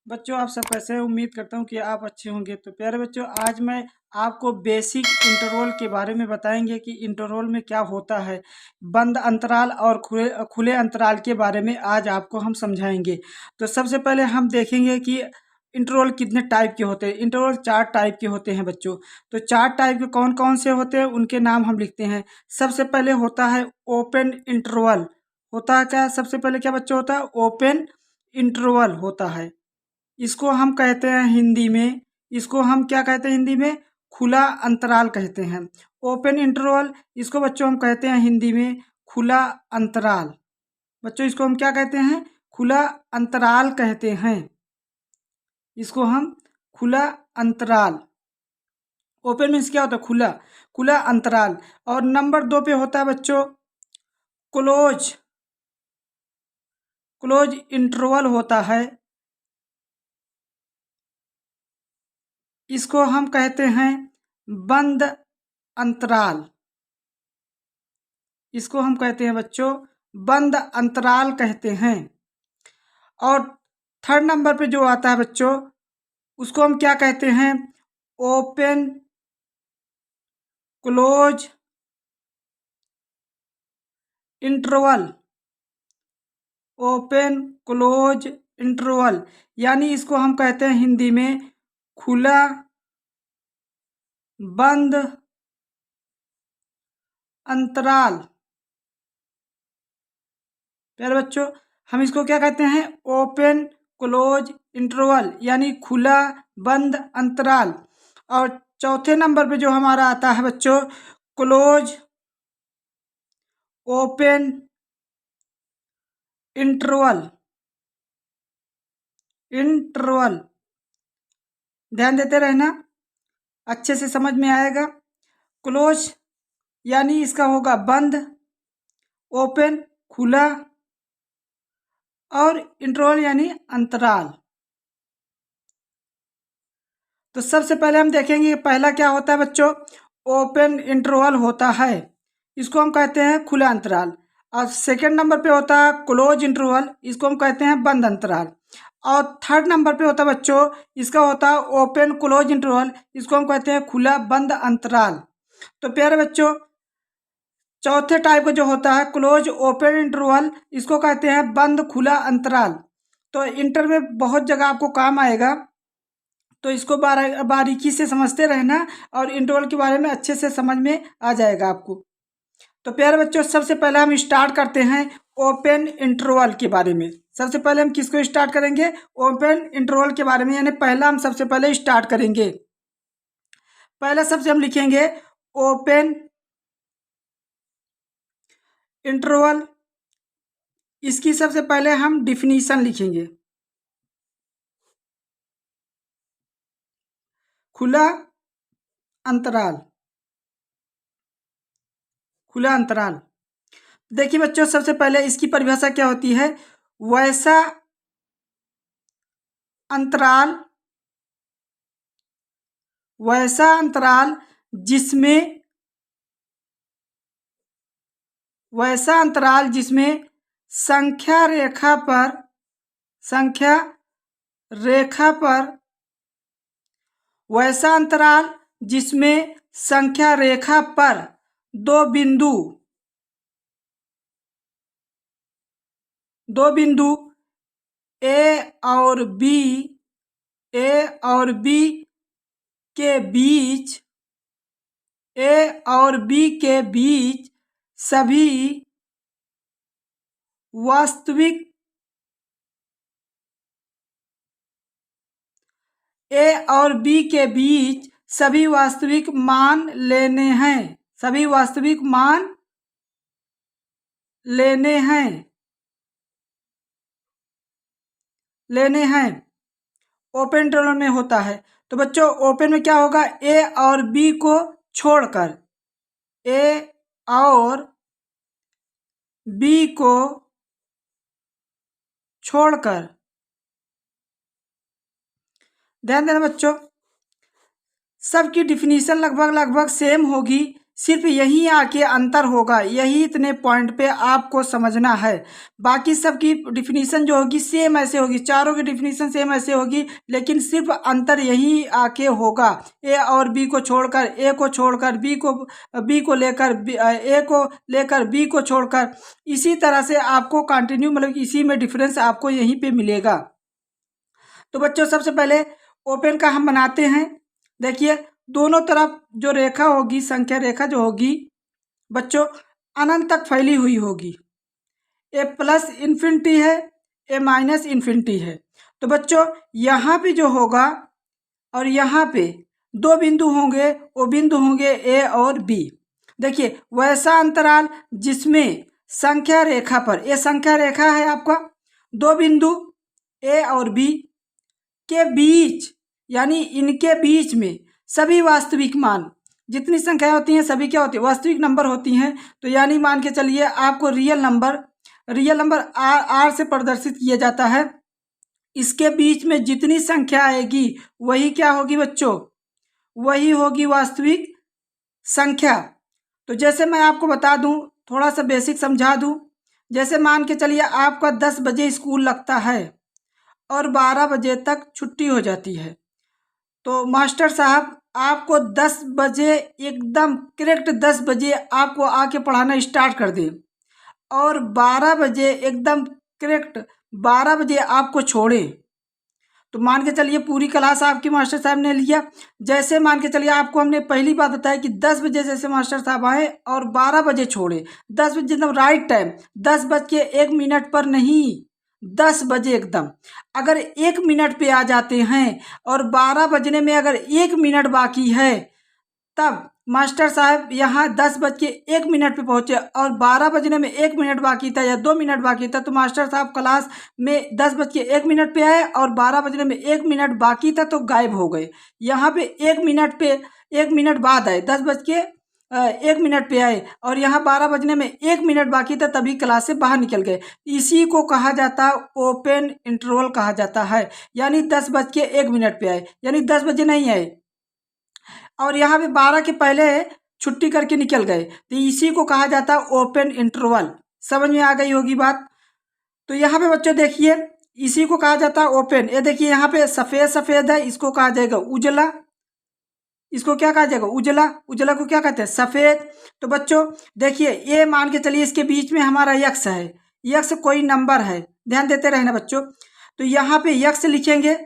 बच्चों आप सब कैसे हैं? उम्मीद करता हूँ कि आप अच्छे होंगे। तो प्यारे बच्चों, आज मैं आपको बेसिक इंटरवल के बारे में बताएंगे कि इंटरवल में क्या होता है। बंद अंतराल और खुले खुले अंतराल के बारे में आज आपको हम समझाएंगे। तो सबसे पहले हम देखेंगे कि इंटरवल कितने टाइप के होते हैं। इंटरवल 4 टाइप के होते हैं बच्चों। तो 4 टाइप के कौन कौन से होते हैं उनके नाम हम लिखते हैं। सबसे पहले होता है ओपन इंटरवल। होता है क्या? सबसे पहले क्या बच्चों होता है? ओपन इंटरवल होता है। इसको हम कहते हैं हिंदी में, इसको हम क्या कहते हैं हिंदी में? खुला अंतराल कहते हैं। ओपन इंटरवल, इसको बच्चों हम कहते हैं हिंदी में खुला अंतराल। बच्चों इसको हम क्या कहते हैं? खुला अंतराल कहते हैं। इसको हम खुला अंतराल। ओपन मीन्स क्या होता है? खुला, खुला अंतराल। और नंबर 2 पे होता है बच्चों क्लोज, क्लोज इंटरवल होता है। इसको हम कहते हैं बंद अंतराल। इसको हम कहते हैं बच्चों बंद अंतराल कहते हैं। और थर्ड नंबर पे जो आता है बच्चों, उसको हम क्या कहते हैं? Open close interval. Open close interval यानी इसको हम कहते हैं हिंदी में खुला बंद अंतराल। प्यारे बच्चों, हम इसको क्या कहते हैं? ओपन क्लोज इंटरवल यानी खुला बंद अंतराल। और चौथे नंबर पे जो हमारा आता है बच्चों क्लोज ओपन इंटरवल। इंटरवल ध्यान देते रहना, अच्छे से समझ में आएगा। क्लोज यानी इसका होगा बंद, ओपन खुला, और इंटरवल यानी अंतराल। तो सबसे पहले हम देखेंगे पहला क्या होता है बच्चों। ओपन इंटरवल होता है, इसको हम कहते हैं खुला अंतराल। और सेकंड नंबर पे होता है क्लोज इंटरवल, इसको हम कहते हैं बंद अंतराल। और थर्ड नंबर पे होता है बच्चों, इसका होता है ओपन क्लोज इंटरवल, इसको हम कहते हैं खुला बंद अंतराल। तो प्यारे बच्चों, चौथे टाइप का जो होता है क्लोज ओपन इंटरवल, इसको कहते हैं बंद खुला अंतराल। तो इंटर में बहुत जगह आपको काम आएगा, तो इसको बारीकी से समझते रहना और इंटरवल के बारे में अच्छे से समझ में आ जाएगा आपको। तो प्यारे बच्चों, सबसे पहले हम स्टार्ट करते हैं ओपन इंटरवल के बारे में। सबसे पहले हम किसको स्टार्ट करेंगे? ओपन इंटरवल के बारे में, यानी पहला हम सबसे पहले स्टार्ट करेंगे। पहला सबसे हम लिखेंगे ओपन इंटरवल। इसकी सबसे पहले हम डिफिनीशन लिखेंगे। खुला अंतराल, खुला अंतराल। देखिए बच्चों, सबसे पहले इसकी परिभाषा क्या होती है? वैसा अंतराल, वैसा अंतराल जिसमें, वैसा अंतराल जिसमें संख्या रेखा पर, संख्या रेखा पर, वैसा अंतराल जिसमें संख्या रेखा पर दो बिंदु, दो बिंदु ए और बी, ए और बी के बीच, ए और बी के बीच सभी वास्तविक, ए और बी के बीच सभी वास्तविक मान लेने हैं, सभी वास्तविक मान लेने हैं, लेने हैं ओपन इंटरवल में होता है। तो बच्चों ओपन में क्या होगा? ए और बी को छोड़कर, ए और बी को छोड़कर, ध्यान देना बच्चों, सबकी डिफिनीशन लगभग लगभग सेम होगी, सिर्फ यही आके अंतर होगा, यही इतने पॉइंट पे आपको समझना है। बाकी सब की डिफिनीशन जो होगी सेम ऐसे होगी, चारों की डिफिनीशन सेम ऐसे होगी, लेकिन सिर्फ अंतर यही आके होगा। ए और बी को छोड़कर, ए को छोड़कर बी को लेकर ए को लेकर बी को छोड़कर, इसी तरह से आपको कंटिन्यू मतलब इसी में डिफरेंस आपको यहीं पे मिलेगा। तो बच्चों सबसे पहले ओपन का हम बनाते हैं। देखिए दोनों तरफ जो रेखा होगी, संख्या रेखा जो होगी बच्चों अनंत तक फैली हुई होगी। ए प्लस इन्फिनिटी है, ए माइनस इन्फिनिटी है। तो बच्चों यहाँ पे जो होगा और यहाँ पे दो बिंदु होंगे, वो बिंदु होंगे ए और बी। देखिए वैसा अंतराल जिसमें संख्या रेखा पर, ये संख्या रेखा है आपका, दो बिंदु ए और बी के बीच, यानी इनके बीच में सभी वास्तविक मान, जितनी संख्याएं होती हैं सभी क्या होती है, वास्तविक नंबर होती हैं। तो यानी मान के चलिए आपको रियल नंबर आर से प्रदर्शित किया जाता है। इसके बीच में जितनी संख्या आएगी वही क्या होगी बच्चों, वही होगी वास्तविक संख्या। तो जैसे मैं आपको बता दूं, थोड़ा सा बेसिक समझा दूं। जैसे मान के चलिए आपका 10 बजे स्कूल लगता है और 12 बजे तक छुट्टी हो जाती है। तो मास्टर साहब आपको 10 बजे एकदम करेक्ट 10 बजे आपको आके पढ़ाना स्टार्ट कर दें और 12 बजे एकदम करेक्ट 12 बजे आपको छोड़े। तो मान के चलिए पूरी क्लास आपकी मास्टर साहब ने लिया। जैसे मान के चलिए आपको हमने पहली बात बताया कि 10 बजे जैसे मास्टर साहब आए और 12 बजे छोड़े, 10 बजे एकदम राइट टाइम, 10:01 पर नहीं, 10 बजे एकदम। अगर 1 मिनट पे आ जाते हैं और 12 बजने में अगर 1 मिनट बाकी है, तब मास्टर साहब यहाँ 10:01 पे पहुँचे और 12 बजने में 1 मिनट बाकी था या 2 मिनट बाकी था, तो मास्टर साहब क्लास में 10:01 पे आए और 12 बजने में 1 मिनट बाकी था तो गायब हो गए। यहाँ पे 1 मिनट बाद आए, 10:01 पे आए और यहाँ 12 बजने में 1 मिनट बाकी था, तभी क्लास से बाहर निकल गए। इसी को कहा जाता है ओपन इंटरवल कहा जाता है। यानी 10:01 पे आए, यानी 10 बजे नहीं आए और यहाँ पे 12 के पहले छुट्टी करके निकल गए, तो इसी को कहा जाता है ओपन इंटरवल। समझ में आ गई होगी बात। तो यहाँ पे बच्चों देखिए इसी को कहा जाता है ओपन। ये देखिए यहाँ पे सफ़ेद सफ़ेद है, इसको कहा जाएगा उजला। इसको क्या कहा जाएगा, उजला। उजला को क्या कहते हैं, सफ़ेद। तो बच्चों देखिए ये मान के चलिए इसके बीच में हमारा यक्स है, यक्स कोई नंबर है, ध्यान देते रहना बच्चों। तो यहाँ पे यक्स लिखेंगे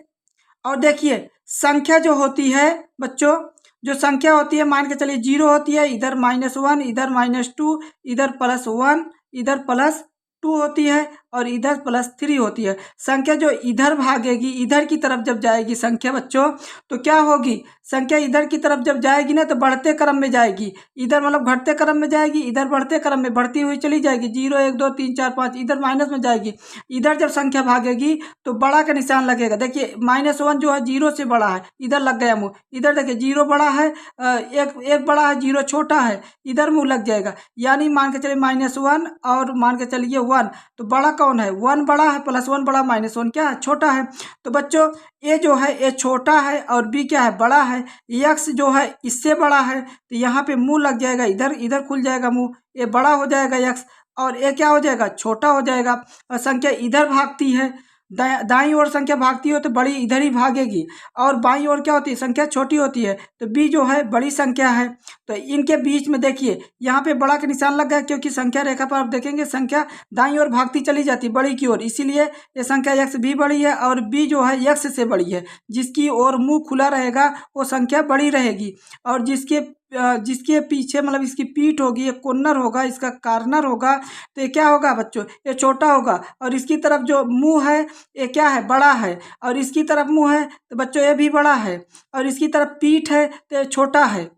और देखिए संख्या जो होती है बच्चों, जो संख्या होती है मान के चलिए 0 होती है, इधर -1, इधर -2, इधर +1, इधर +2 होती है और इधर +3 होती है। संख्या जो इधर भागेगी, इधर की तरफ जब जाएगी संख्या बच्चों, तो क्या होगी, संख्या इधर की तरफ जब जाएगी ना तो बढ़ते क्रम में जाएगी, इधर मतलब घटते क्रम में जाएगी, इधर बढ़ते क्रम में बढ़ती हुई चली जाएगी, 0 1 2 3 4 5, इधर माइनस में जाएगी। इधर जब संख्या भागेगी तो बड़ा का निशान लगेगा। देखिए -1 जो है 0 से बड़ा है, इधर लग गया मुँह। इधर देखिए 0 बड़ा है, एक बड़ा है, 0 छोटा है, इधर मुँह लग जाएगा। यानी मान के चलिए -1 और मान के चलिए 1, तो बड़ा कौन है, 1 बड़ा है, +1 बड़ा, -1 क्या है, छोटा है। तो बच्चों ए जो है ए छोटा है और बी क्या है, बड़ा है। यक्स जो है इससे बड़ा है, तो यहाँ पे मुंह लग जाएगा, इधर इधर खुल जाएगा मुंह, ये बड़ा हो जाएगा यक्स और ये क्या हो जाएगा, छोटा हो जाएगा। और संख्या इधर भागती है, दाईं ओर संख्या भागती हो तो बड़ी इधर ही भागेगी और बाईं ओर क्या होती है, संख्या छोटी होती है, तो बी जो है बड़ी संख्या है। तो इनके बीच में देखिए यहाँ पे बड़ा का निशान लग गया, क्योंकि संख्या रेखा पर आप देखेंगे संख्या दाईं ओर भागती चली जाती है बड़ी की ओर, इसीलिए ये संख्या यक्स भी बड़ी है और बी जो है यक्स से बड़ी है। जिसकी ओर मुंह खुला रहेगा वो संख्या बड़ी रहेगी और जिसके पीछे मतलब इसकी पीठ होगी, ये कॉर्नर होगा, इसका कार्नर होगा, तो ये क्या होगा बच्चों, ये छोटा होगा। और इसकी तरफ जो मुंह है ये क्या है, बड़ा है, और इसकी तरफ मुंह है तो बच्चों ये भी बड़ा है, और इसकी तरफ पीठ है तो ये छोटा है।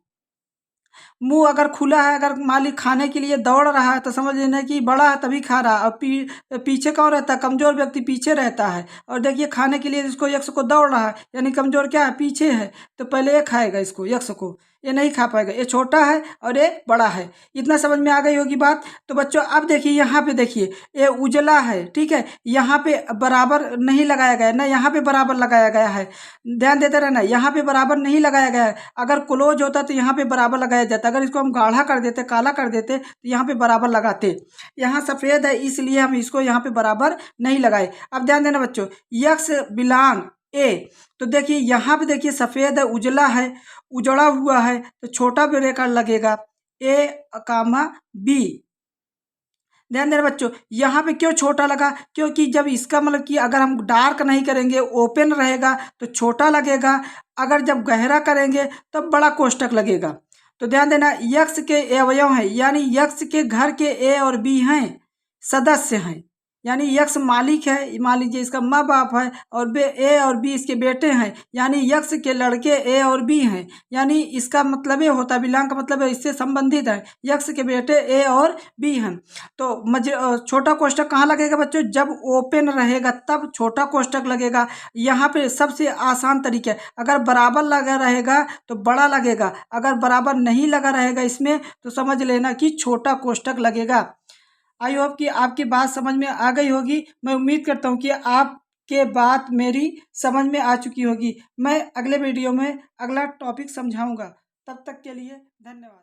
मुंह अगर खुला है, अगर मालिक खाने के लिए दौड़ रहा है तो समझ लेना कि बड़ा है तभी खा रहा है। और पीछे कौन रहता है, कमज़ोर व्यक्ति पीछे रहता है। और देखिए खाने के लिए इसको यक्स को दौड़ रहा है, यानी कमज़ोर क्या है, पीछे है, तो पहले ये खाएगा इसको, यक्स को। ये नहीं खा पाएगा, ये छोटा है और ये बड़ा है। इतना समझ में आ गई होगी बात। तो बच्चों अब देखिए यहाँ पे देखिए ये उजला है, ठीक है, यहाँ पे बराबर नहीं लगाया गया ना, यहाँ पे बराबर लगाया गया है, ध्यान देते रहना, यहाँ पे बराबर नहीं लगाया गया है। अगर क्लोज होता तो यहाँ पे बराबर लगाया जाता, अगर इसको हम गाढ़ा कर देते, काला कर देते तो यहाँ पे बराबर लगाते। यहाँ सफ़ेद है इसलिए हम इसको यहाँ पे बराबर नहीं लगाए। अब ध्यान देना बच्चों, यक्स बिलोंग ए, तो देखिए यहाँ पे देखिए सफ़ेद है, उजला है, उजड़ा हुआ है, तो छोटा भी रेखा लगेगा ए कामा बी। ध्यान देना बच्चों, यहाँ पे क्यों छोटा लगा, क्योंकि जब इसका मतलब कि अगर हम डार्क नहीं करेंगे, ओपन रहेगा तो छोटा लगेगा, अगर जब गहरा करेंगे तब बड़ा कोष्ठक लगेगा। तो ध्यान देना, यक्स के अवयव हैं, यानी यक्स के घर के ए और बी हैं, सदस्य हैं, यानी यक्स मालिक है, मान लीजिए इसका माँ बाप है, और बे ए और बी इसके बेटे हैं, यानी यक्स के लड़के ए और बी हैं, यानी इसका मतलब ये होता है, बिलोंग का मतलब है इससे संबंधित है, यक्स के बेटे ए और बी हैं। तो छोटा कोष्ठक कहाँ लगेगा बच्चों, जब ओपन रहेगा तब छोटा कोष्ठक लगेगा। यहाँ पे सबसे आसान तरीका है, अगर बराबर लगा रहेगा तो बड़ा लगेगा, अगर बराबर नहीं लगा रहेगा इसमें तो समझ लेना कि छोटा कोष्ठक लगेगा। आई होप कि आपकी बात समझ में आ गई होगी। मैं उम्मीद करता हूँ कि आपके बात मेरी समझ में आ चुकी होगी। मैं अगले वीडियो में अगला टॉपिक समझाऊंगा। तब तक के लिए धन्यवाद।